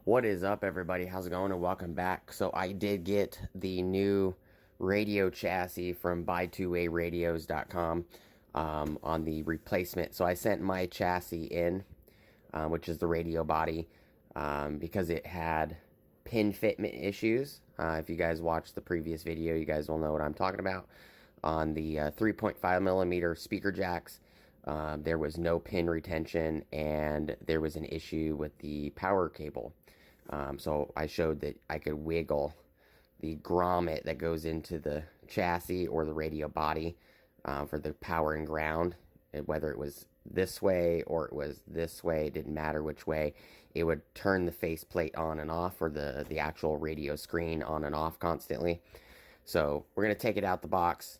What is up, everybody? How's it going? And welcome back. So I did get the new radio chassis from buy2aradios.com on the replacement. So I sent my chassis in, which is the radio body, because it had pin fitment issues. If you guys watched the previous video, you guys will know what I'm talking about. On the 3.5 millimeter speaker jacks, there was no pin retention, and there was an issue with the power cable. So I showed that I could wiggle the grommet that goes into the chassis or the radio body for the power and ground. And whether it was this way or it was this way, it didn't matter which way. It would turn the faceplate on and off, or the actual radio screen on and off constantly. So we're going to take it out the box.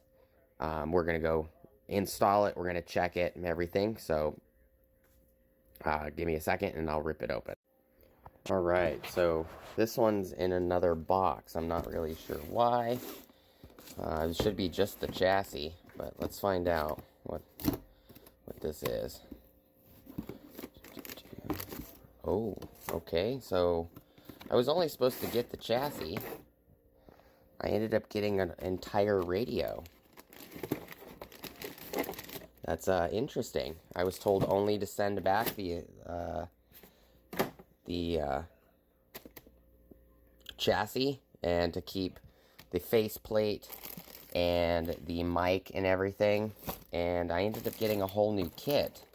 We're going to go install it. We're going to check it and everything. So give me a second and I'll rip it open. Alright, so this one's in another box. I'm not really sure why. It should be just the chassis, but let's find out what this is. Oh, okay, so I was only supposed to get the chassis. I ended up getting an entire radio. That's interesting. I was told only to send back the chassis and to keep the faceplate and the mic and everything, and I ended up getting a whole new kit.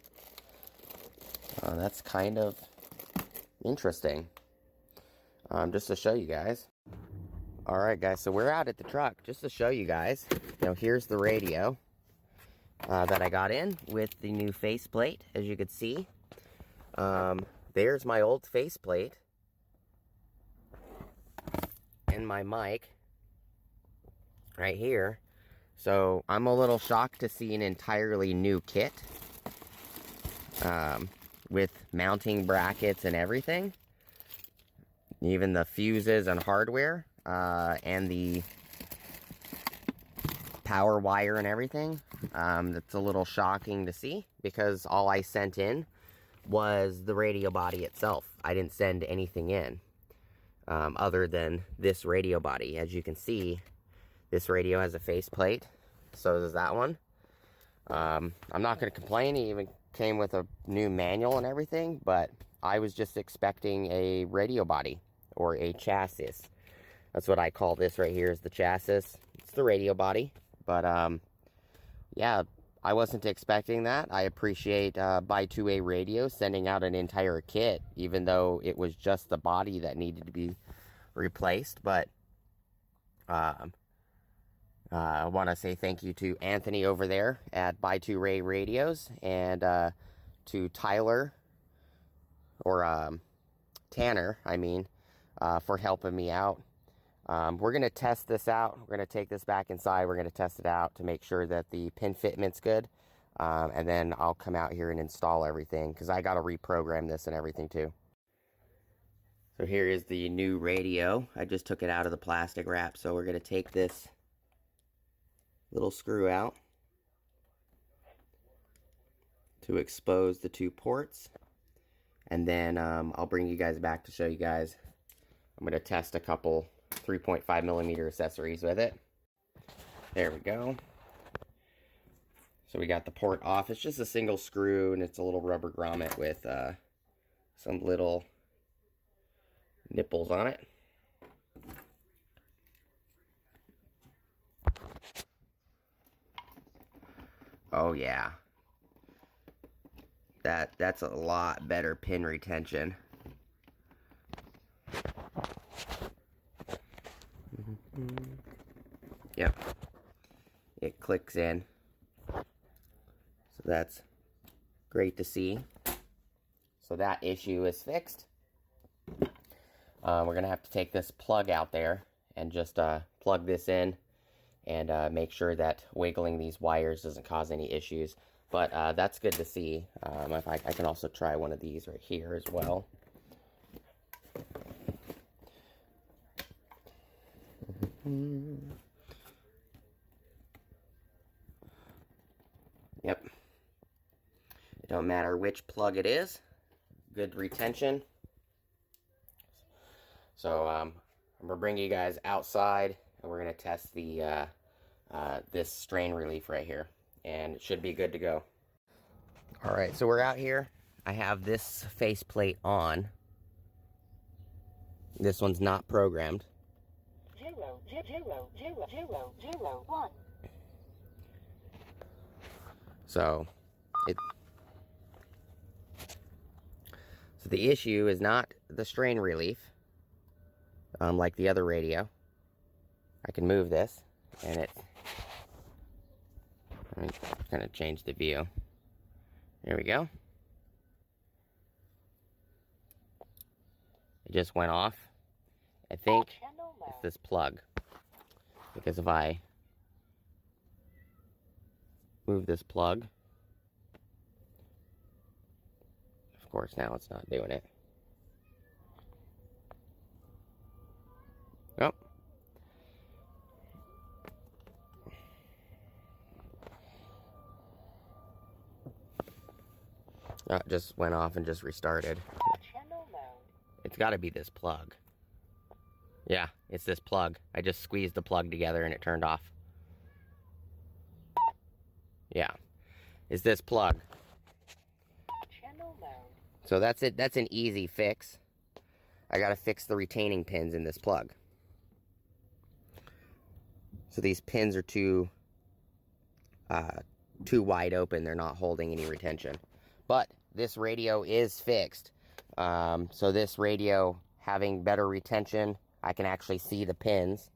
That's kind of interesting. Just to show you guys. Alright guys, so we're out at the truck just to show you guys. Here's the radio that I got in with the new faceplate, as you can see. There's my old faceplate and my mic right here. So I'm a little shocked to see an entirely new kit with mounting brackets and everything, even the fuses and hardware, and the power wire and everything. That's a little shocking to see, because all I sent in was the radio body itself. I didn't send anything in other than this radio body. As you can see, this radio has a faceplate, so does that one. I'm not going to complain. It even came with a new manual and everything, but I was just expecting a radio body or a chassis. That's what I call this right here, is the chassis. It's the radio body, but yeah, I wasn't expecting that. I appreciate Buy2A Radio sending out an entire kit, even though it was just the body that needed to be replaced. But I want to say thank you to Anthony over there at Buy2A Radios, and to Tyler, or Tanner, I mean, for helping me out. We're going to test this out. We're going to take this back inside. We're going to test it out to make sure that the pin fitment's good. And then I'll come out here and install everything, because I got to reprogram this and everything too. So here is the new radio. I just took it out of the plastic wrap. So we're going to take this little screw out to expose the two ports. And then I'll bring you guys back to show you guys. I'm going to test a couple 3.5 millimeter accessories with it. There we go. So we got the port off. It's just a single screw, and it's a little rubber grommet with some little nipples on it. Oh yeah, that's a lot better pin retention. Yep, it clicks in, so that's great to see. So that issue is fixed. We're gonna have to take this plug out there and just plug this in and make sure that wiggling these wires doesn't cause any issues. But that's good to see. If I can also try one of these right here as well. Yep. It don't matter which plug it is. Good retention. So I'm gonna bring you guys outside, and we're gonna test the this strain relief right here, and it should be good to go. All right, so we're out here. I have this faceplate on. This one's not programmed. 0, 0, 0, 0, 0, 0, 1. So the issue is not the strain relief, like the other radio. I can move this, and I'm gonna change the view. There we go. It just went off. I think it's this plug, because if I move this plug, of course now it's not doing it. Oh. Oh, it just went off and just restarted. It's got to be this plug. Yeah, it's this plug. I just squeezed the plug together and it turned off. Yeah, it's this plug. So that's it. That's an easy fix. I got to fix the retaining pins in this plug. So these pins are too wide open. They're not holding any retention. But this radio is fixed. So this radio having better retention, I can actually see the pins.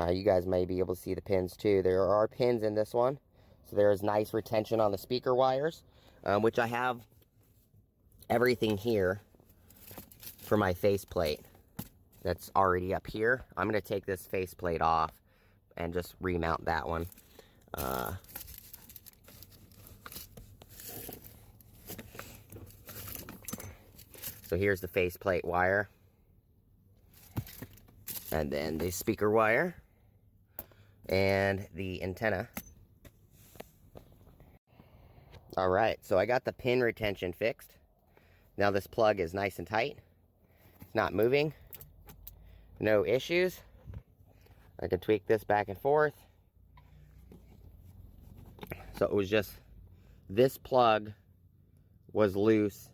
You guys may be able to see the pins too. There are pins in this one. So there is nice retention on the speaker wires, which I have everything here for my faceplate that's already up here. I'm going to take this faceplate off and just remount that one. So here's the faceplate wire, and then the speaker wire, and the antenna. Alright, so I got the pin retention fixed. Now this plug is nice and tight. It's not moving. No issues. I can tweak this back and forth. So it was just, this plug was loose,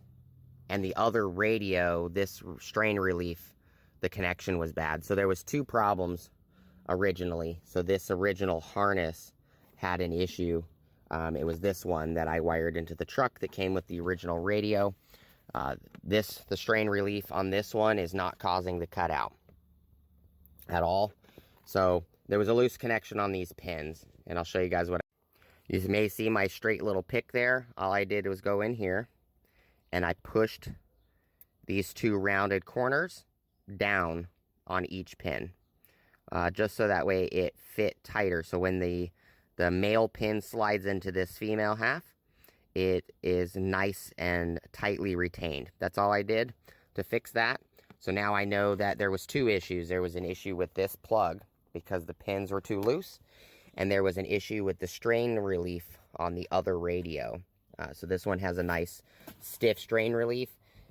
and the other radio, this strain relief, the connection was bad. So there was two problems originally. So this original harness had an issue. It was this one that I wired into the truck that came with the original radio. The strain relief on this one is not causing the cutout at all. So there was a loose connection on these pins, and I'll show you guys what. You may see my straight little pick there. All I did was go in here, and I pushed these two rounded corners down on each pin, just so that way it fit tighter. So when the male pin slides into this female half, it is nice and tightly retained. That's all I did to fix that. So now I know that there was two issues. There was an issue with this plug because the pins were too loose, and there was an issue with the strain relief on the other radio. So this one has a nice stiff strain relief,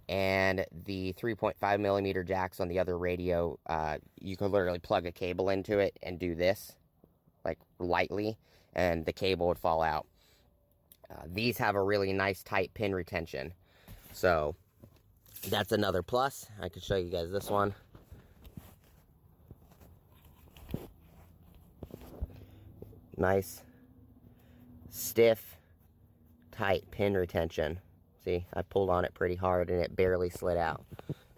and the 3.5 millimeter jacks on the other radio, you could literally plug a cable into it and do this, like lightly, and the cable would fall out. These have a really nice tight pin retention. So that's another plus. I could show you guys this one. Nice, stiff, tight pin retention. See, I pulled on it pretty hard and it barely slid out.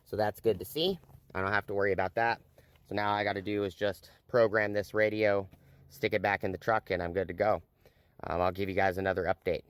So that's good to see. I don't have to worry about that. So now all I got to do is just program this radio, stick it back in the truck, and I'm good to go. I'll give you guys another update.